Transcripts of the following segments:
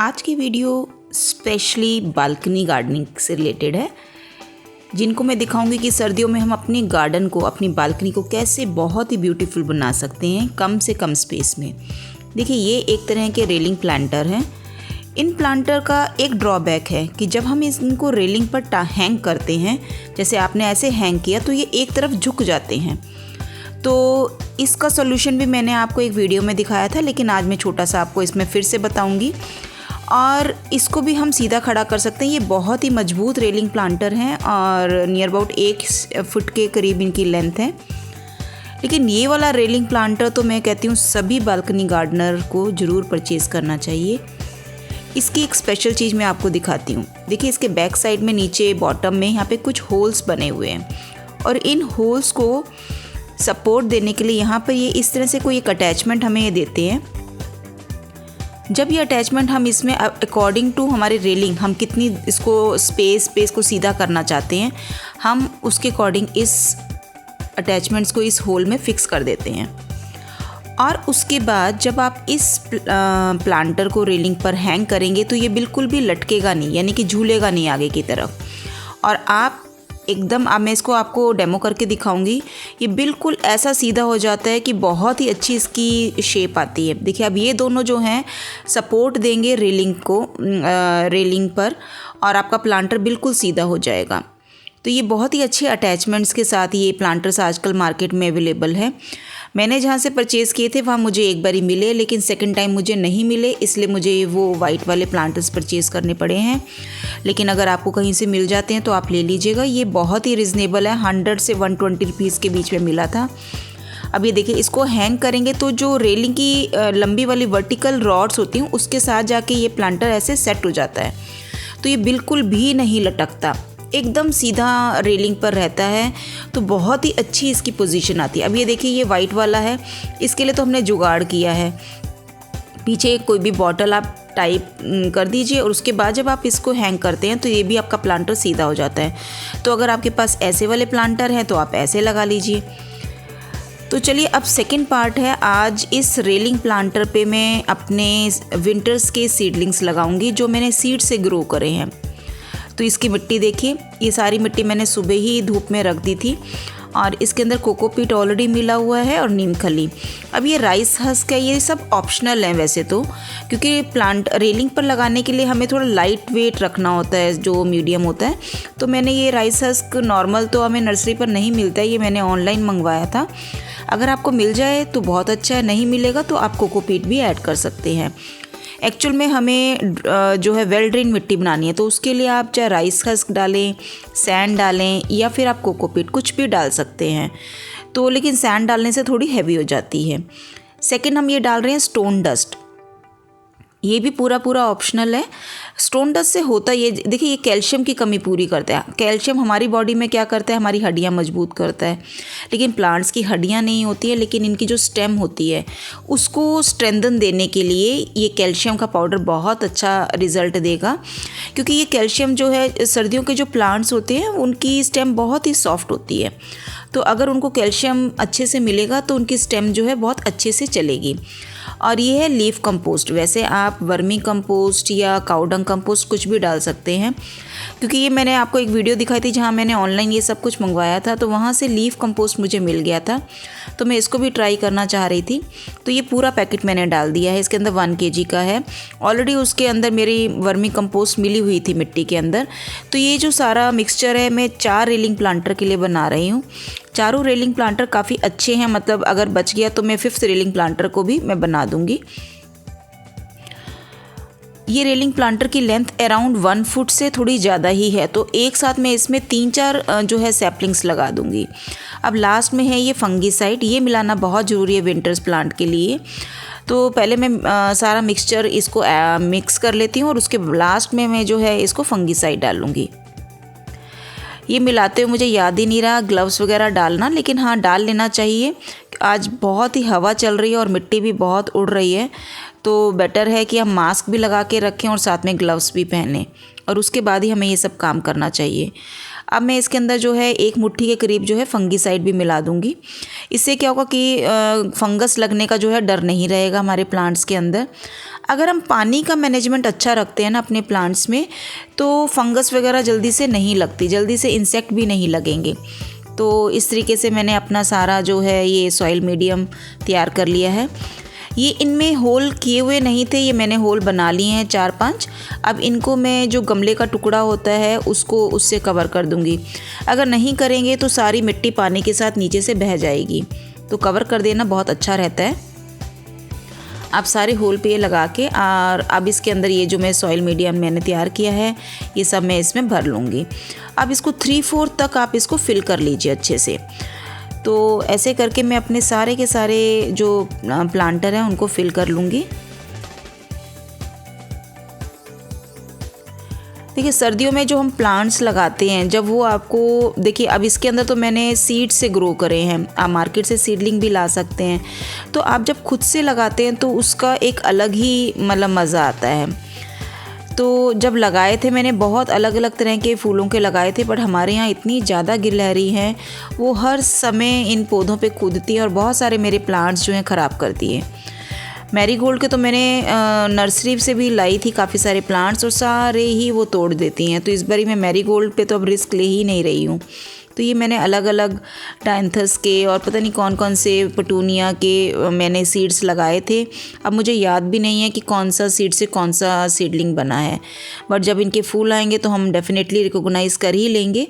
आज की video specially balcony gardening से रिलेटेड है, जिनको मैं दिखाऊंगी कि सर्दियों में हम अपने गार्डन को, अपनी बालकनी को कैसे बहुत ही ब्यूटीफुल बना सकते हैं कम से कम स्पेस में। देखिए, ये एक तरह के रेलिंग प्लांटर हैं। इन प्लांटर का एक ड्रॉबैक है कि जब हम इनको रेलिंग पर हैंग करते हैं, जैसे आपने ऐसे हैंग किया तो ये एक तरफ झुक जाते हैं। तो इसका सोल्यूशन भी मैंने आपको एक वीडियो में दिखाया था, लेकिन आज मैं छोटा सा आपको इसमें फिर से बताऊंगी। और इसको भी हम सीधा खड़ा कर सकते हैं। ये बहुत ही मजबूत रेलिंग प्लांटर हैं और नियर अबाउट 1 फुट के करीब इनकी लेंथ है। लेकिन ये वाला रेलिंग प्लांटर तो मैं कहती हूँ सभी बालकनी गार्डनर को ज़रूर परचेज़ करना चाहिए। इसकी एक स्पेशल चीज़ मैं आपको दिखाती हूँ। देखिए, इसके बैक साइड में नीचे बॉटम में यहाँ पे कुछ होल्स बने हुए हैं और इन होल्स को सपोर्ट देने के लिए यहाँ पर ये इस तरह से कोई एक अटैचमेंट हमें ये देते हैं। जब ये अटैचमेंट हम इसमें अकॉर्डिंग टू हमारे रेलिंग, हम कितनी इसको स्पेस को सीधा करना चाहते हैं, हम उसके अकॉर्डिंग इस अटैचमेंट्स को इस होल में फिक्स कर देते हैं। और उसके बाद जब आप इस प्लांटर को रेलिंग पर हैंग करेंगे तो ये बिल्कुल भी लटकेगा नहीं, यानी कि झूलेगा नहीं आगे की तरफ। और आप एकदम, अब मैं इसको आपको डेमो करके दिखाऊंगी, ये बिल्कुल ऐसा सीधा हो जाता है कि बहुत ही अच्छी इसकी शेप आती है। देखिए, अब ये दोनों जो हैं सपोर्ट देंगे रेलिंग को, रेलिंग पर, और आपका प्लांटर बिल्कुल सीधा हो जाएगा। तो ये बहुत ही अच्छे अटैचमेंट्स के साथ ये प्लांटर्स आजकल मार्केट में अवेलेबल है। मैंने जहाँ से परचेज़ किए थे वहाँ मुझे एक बार ही मिले, लेकिन सेकंड टाइम मुझे नहीं मिले, इसलिए मुझे वो वाइट वाले प्लांटर्स परचेज़ करने पड़े हैं। लेकिन अगर आपको कहीं से मिल जाते हैं तो आप ले लीजिएगा। ये बहुत ही रिजनेबल है, 100 से 120 रुपीज़ के बीच में मिला था। अब ये देखिए, इसको हैंग करेंगे तो जो रेलिंग की लंबी वाली वर्टिकल रॉड्स होती हैं उसके साथ जाके ये प्लांटर ऐसे सेट हो जाता है। तो ये बिल्कुल भी नहीं लटकता, एकदम सीधा रेलिंग पर रहता है। तो बहुत ही अच्छी इसकी पोजीशन आती है। अब ये देखिए, ये वाइट वाला है, इसके लिए तो हमने जुगाड़ किया है। पीछे कोई भी बॉटल आप टाइप कर दीजिए और उसके बाद जब आप इसको हैंग करते हैं तो ये भी आपका प्लांटर सीधा हो जाता है। तो अगर आपके पास ऐसे वाले प्लांटर हैं तो आप ऐसे लगा लीजिए। तो चलिए, अब सेकंड पार्ट है। आज इस रेलिंग प्लांटर पे मैं अपने विंटर्स के सीडलिंग्स लगाऊंगी जो मैंने सीड से ग्रो करे हैं। तो इसकी मिट्टी देखिए, ये सारी मिट्टी मैंने सुबह ही धूप में रख दी थी और इसके अंदर कोकोपीट ऑलरेडी मिला हुआ है और नीम खली। अब ये राइस हस्क है, ये सब ऑप्शनल है वैसे तो, क्योंकि प्लांट रेलिंग पर लगाने के लिए हमें थोड़ा लाइट वेट रखना होता है, जो मीडियम होता है। तो मैंने ये राइस हस्क नॉर्मल तो हमें नर्सरी पर नहीं मिलता है, ये मैंने ऑनलाइन मंगवाया था। अगर आपको मिल जाए तो बहुत अच्छा है, नहीं मिलेगा तो आप कोकोपीट भी ऐड कर सकते हैं। एक्चुअल में हमें जो है वेल ड्रेन मिट्टी बनानी है, तो उसके लिए आप चाहे राइस हस्क डालें, सैंड डालें या फिर आप कोकोपीट कुछ भी डाल सकते हैं। तो लेकिन सैंड डालने से थोड़ी हैवी हो जाती है। सेकंड, हम ये डाल रहे हैं स्टोन डस्ट। ये भी पूरा ऑप्शनल है। स्टोन डस्ट से होता ये, देखिए, ये कैल्शियम की कमी पूरी करता है। कैल्शियम हमारी बॉडी में क्या करता है, हमारी हड्डियां मजबूत करता है। लेकिन प्लांट्स की हड्डियां नहीं होती है, लेकिन इनकी जो स्टेम होती है उसको स्ट्रेंथन देने के लिए ये कैल्शियम का पाउडर बहुत अच्छा रिजल्ट देगा। क्योंकि ये कैल्शियम जो है, सर्दियों के जो प्लांट्स होते हैं उनकी स्टेम बहुत ही सॉफ्ट होती है। तो अगर उनको कैल्शियम अच्छे से मिलेगा तो उनकी स्टेम जो है बहुत अच्छे से चलेगी। और ये है लीफ कंपोस्ट। वैसे आप वर्मी कंपोस्ट या काउडंग कंपोस्ट कुछ भी डाल सकते हैं, क्योंकि ये मैंने आपको एक वीडियो दिखाई थी जहाँ मैंने ऑनलाइन ये सब कुछ मंगवाया था, तो वहाँ से लीफ कंपोस्ट मुझे मिल गया था, तो मैं इसको भी ट्राई करना चाह रही थी। तो ये पूरा पैकेट मैंने डाल दिया है। इसके अंदर 1 kg का है ऑलरेडी। उसके अंदर मेरी वर्मी कंपोस्ट मिली हुई थी मिट्टी के अंदर। तो ये जो सारा मिक्सचर है मैं 4 रेलिंग प्लांटर के लिए बना रही हूँ। चारों रेलिंग प्लांटर काफ़ी अच्छे हैं, मतलब अगर बच गया तो मैं 5th रेलिंग प्लांटर को भी मैं बना दूंगी। ये रेलिंग प्लांटर की लेंथ अराउंड 1 फुट से थोड़ी ज़्यादा ही है, तो एक साथ मैं इसमें 3-4 जो है सैपलिंग्स लगा दूंगी। अब लास्ट में है ये फंगीसाइड। ये मिलाना बहुत ज़रूरी है विंटर्स प्लांट के लिए। तो पहले मैं सारा मिक्सचर इसको मिक्स कर लेती हूँ और उसके लास्ट में मैं जो है इसको फंगीसाइड डालूँगी। ये मिलाते हुए मुझे याद ही नहीं रहा ग्लव्स वगैरह डालना, लेकिन हाँ, डाल लेना चाहिए। आज बहुत ही हवा चल रही है और मिट्टी भी बहुत उड़ रही है, तो बेटर है कि हम मास्क भी लगा के रखें और साथ में ग्लव्स भी पहनें, और उसके बाद ही हमें ये सब काम करना चाहिए। अब मैं इसके अंदर जो है 1 मुट्ठी के करीब जो है फंगीसाइड भी मिला दूंगी। इससे क्या होगा कि फंगस लगने का जो है डर नहीं रहेगा हमारे प्लांट्स के अंदर। अगर हम पानी का मैनेजमेंट अच्छा रखते हैं ना अपने प्लांट्स में, तो फंगस वगैरह जल्दी से नहीं लगती, जल्दी से इंसेक्ट भी नहीं लगेंगे। तो इस तरीके से मैंने अपना सारा जो है ये सॉइल मीडियम तैयार कर लिया है। ये इनमें होल किए हुए नहीं थे, ये मैंने होल बना लिए हैं 4-5। अब इनको मैं जो गमले का टुकड़ा होता है उसको उससे कवर कर दूंगी। अगर नहीं करेंगे तो सारी मिट्टी पानी के साथ नीचे से बह जाएगी, तो कवर कर देना बहुत अच्छा रहता है। आप सारे होल पे लगा के और अब इसके अंदर ये जो मैं सॉइल मीडियम मैंने तैयार किया है ये सब मैं इसमें भर लूँगी। अब इसको 3/4 तक आप इसको फिल कर लीजिए अच्छे से। तो ऐसे करके मैं अपने सारे के सारे जो प्लांटर हैं उनको फिल कर लूँगी। देखिए सर्दियों में जो हम प्लांट्स लगाते हैं जब वो आपको देखिए, अब इसके अंदर तो मैंने सीड से ग्रो करे हैं, आप मार्केट से सीडलिंग भी ला सकते हैं। तो आप जब खुद से लगाते हैं तो उसका एक अलग ही मतलब मज़ा आता है। तो जब लगाए थे मैंने बहुत अलग अलग तरह के फूलों के लगाए थे, बट हमारे यहाँ इतनी ज़्यादा गिलहरी हैं, वो हर समय इन पौधों पे कूदती है और बहुत सारे मेरे प्लांट्स जो हैं ख़राब करती है। मैरीगोल्ड के तो मैंने नर्सरी से भी लाई थी काफ़ी सारे प्लांट्स और सारे ही वो तोड़ देती हैं। तो इस बारी मैं मैरीगोल्ड पे तो अब रिस्क ले ही नहीं रही हूँ। तो ये मैंने अलग अलग डायंथस के और पता नहीं कौन कौन से पेटूनिया के मैंने सीड्स लगाए थे। अब मुझे याद भी नहीं है कि कौन सा सीड से कौन सा सीडलिंग बना है, बट जब इनके फूल आएंगे तो हम डेफिनेटली रिकॉग्नाइज़ कर ही लेंगे।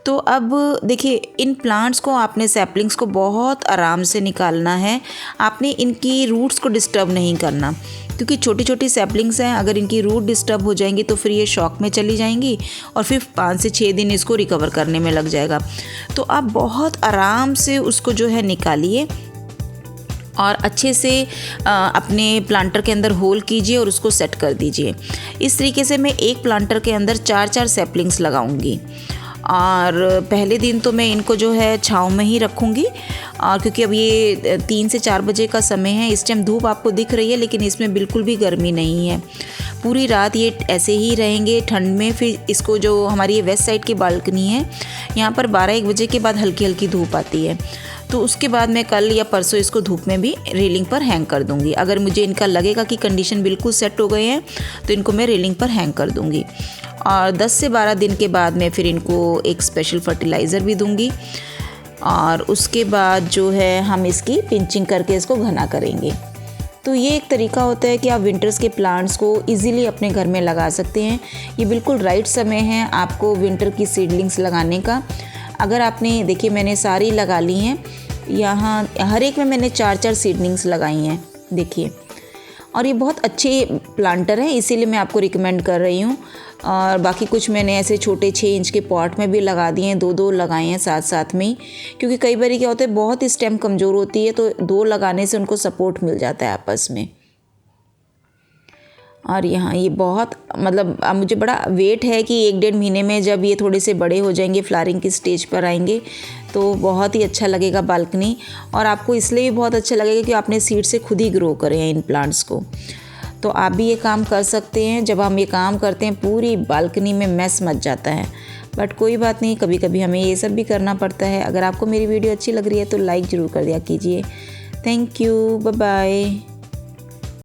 तो अब देखिए इन प्लांट्स को आपने सैपलिंग्स को बहुत आराम से निकालना है, आपने इनकी रूट्स को डिस्टर्ब नहीं करना, क्योंकि छोटी छोटी सैपलिंग्स हैं, अगर इनकी रूट डिस्टर्ब हो जाएंगी तो फिर ये शॉक में चली जाएंगी और फिर 5 से 6 दिन इसको रिकवर करने में लग जाएगा। तो आप बहुत आराम से उसको जो है निकालिए और अच्छे से अपने प्लांटर के अंदर होल कीजिए और उसको सेट कर दीजिए। इस तरीके से मैं एक प्लांटर के अंदर 4-4 सैपलिंग्स लगाऊंगी और पहले दिन तो मैं इनको जो है छाँव में ही रखूँगी। और क्योंकि अब ये 3 से 4 बजे का समय है, इस टाइम धूप आपको दिख रही है लेकिन इसमें बिल्कुल भी गर्मी नहीं है। पूरी रात ये ऐसे ही रहेंगे ठंड में। फिर इसको जो हमारी ये वेस्ट साइड की बालकनी है यहाँ पर 12-1 बजे के बाद हल्की हल्की धूप आती है, तो उसके बाद मैं कल या परसों इसको धूप में भी रेलिंग पर हैंग कर दूँगी। अगर मुझे इनका लगेगा कि कंडीशन बिल्कुल सेट हो गए हैं तो इनको मैं रेलिंग पर हैंग कर दूँगी। और 10 से 12 दिन के बाद मैं फिर इनको एक स्पेशल फर्टिलाइज़र भी दूंगी और उसके बाद जो है हम इसकी पिंचिंग करके इसको घना करेंगे। तो ये एक तरीका होता है कि आप विंटर्स के प्लांट्स को इजीली अपने घर में लगा सकते हैं। ये बिल्कुल राइट समय है आपको विंटर की सीडलिंग्स लगाने का। अगर आपने देखिए मैंने सारी लगा ली हैं, यहाँ हर एक में मैंने 4-4 सीडलिंग्स लगाई हैं देखिए, और ये बहुत अच्छे प्लांटर हैं इसीलिए मैं आपको रिकमेंड कर रही हूँ। और बाकी कुछ मैंने ऐसे छोटे 6 इंच के पॉट में भी लगा दिए हैं, 2-2 लगाए हैं साथ साथ में ही, क्योंकि कई बार क्या होता है बहुत ही स्टेम कमज़ोर होती है तो 2 लगाने से उनको सपोर्ट मिल जाता है आपस में। और यहाँ ये बहुत मतलब अब मुझे बड़ा वेट है कि 1-1.5 महीने में जब ये थोड़े से बड़े हो जाएंगे, फ्लावरिंग की स्टेज पर आएंगे, तो बहुत ही अच्छा लगेगा बालकनी। और आपको इसलिए भी बहुत अच्छा लगेगा कि आपने सीड से खुद ही ग्रो करे हैं इन प्लांट्स को। तो आप भी ये काम कर सकते हैं। जब हम ये काम करते हैं पूरी बालकनी में मैस मच जाता है, बट कोई बात नहीं, कभी कभी हमें ये सब भी करना पड़ता है। अगर आपको मेरी वीडियो अच्छी लग रही है तो लाइक ज़रूर कर दिया कीजिए। Thank you, bye bye.